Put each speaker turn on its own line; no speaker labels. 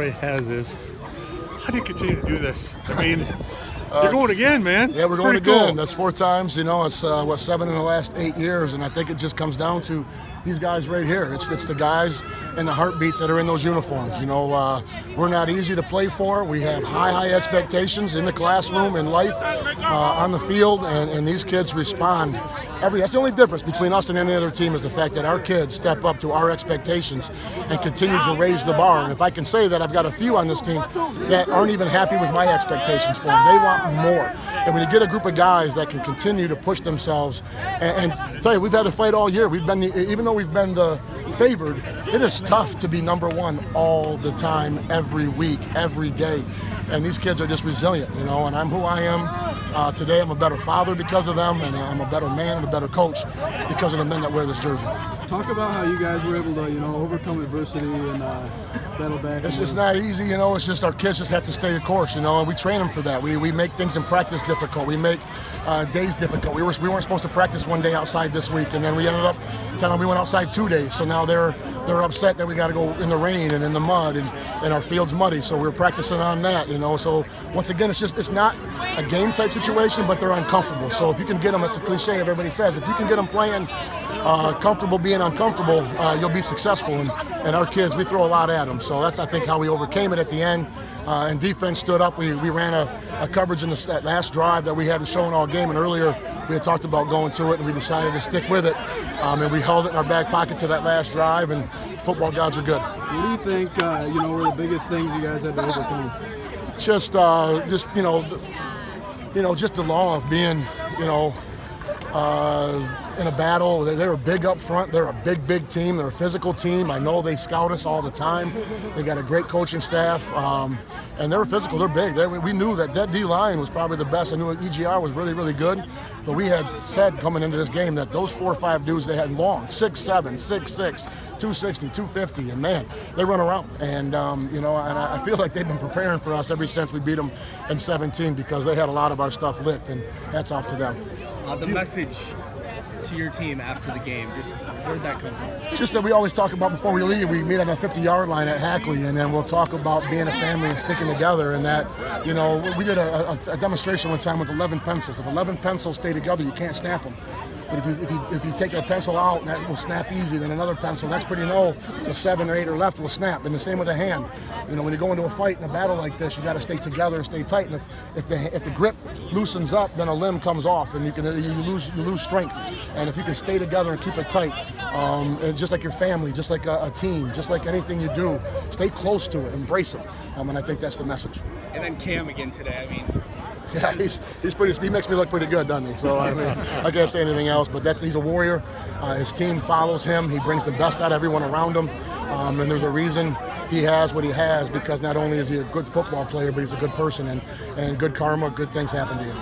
Has is, how do you continue to do this? I mean, you're going again, man.
Yeah, we're going again.
Cool.
That's 4 times. You know, it's 7 in the last 8 years, and I think it just comes down to these guys right here. It's the guys and the heartbeats that are in those uniforms. You know, we're not easy to play for. We have high expectations in the classroom, in life, on the field, and these kids respond. That's the only difference between us and any other team is the fact that our kids step up to our expectations and continue to raise the bar. And if I can say that, I've got a few on this team that aren't even happy with my expectations for them. They want more. And when you get a group of guys that can continue to push themselves, and tell you, we've had to fight all year. Even though we've been the favored, it is tough to be number one all the time, every week, every day. And these kids are just resilient, you know, and I'm who I am. Today I'm a better father because of them, and I'm a better man and a better coach because of the men that wear this jersey.
Talk about how you guys were able to, you know, overcome adversity and battle back.
It's not easy, you know. It's just our kids just have to stay the course, you know, and we train them for that. We make things in practice difficult. We make days difficult. We weren't supposed to practice one day outside this week, and then we ended up telling them we went outside 2 days. So now they're upset that we got to go in the rain and in the mud, and our field's muddy. So we're practicing on that, you know. So once again, it's not a game type situation, but they're uncomfortable. So if you can get them, it's a cliche everybody says, if you can get them playing comfortable being uncomfortable, you'll be successful. And our kids, we throw a lot at them. So that's, I think, how we overcame it at the end. And defense stood up. We ran a coverage in that last drive that we hadn't shown all game. And earlier we had talked about going to it, and we decided to stick with it. And we held it in our back pocket to that last drive. And football gods are good.
What do you think, were the biggest things you guys had to overcome?
Just the law of being, in a battle. They were big up front. They're a big team. They're a physical team. I know they scout us all the time. They got a great coaching staff, and they're physical. They're big. We knew that D-line was probably the best. I knew EGR was really good, but we had said coming into this game that those 4 or 5 dudes they had long, 6'7", 6'6", 260, 250, and man, they run around. And and I feel like they've been preparing for us ever since we beat them in 17 because they had a lot of our stuff licked, and hats off to them.
The message to your team after the game, just where'd that come from?
Just that we always talk about before we leave, we meet on the 50-yard line at Hackley, and then we'll talk about being a family and sticking together. And that, we did a demonstration one time with 11 pencils. If 11 pencils stay together, you can't snap them. But if you take a pencil out, and that will snap easy, then another pencil, next pretty know, the 7 or 8 or left will snap. And the same with a hand. When you go into a fight in a battle like this, you got to stay together and stay tight. And if the grip loosens up, then a limb comes off, and you lose strength. And if you can stay together and keep it tight, and just like your family, just like a team, just like anything you do, stay close to it, embrace it. And I think that's the message.
And then Cam again today. I mean.
Yeah, he makes me look pretty good, doesn't he? So I mean, I can't say anything else. But he's a warrior. His team follows him. He brings the best out of everyone around him. And there's a reason he has what he has, because not only is he a good football player, but he's a good person, and good karma, good things happen to you.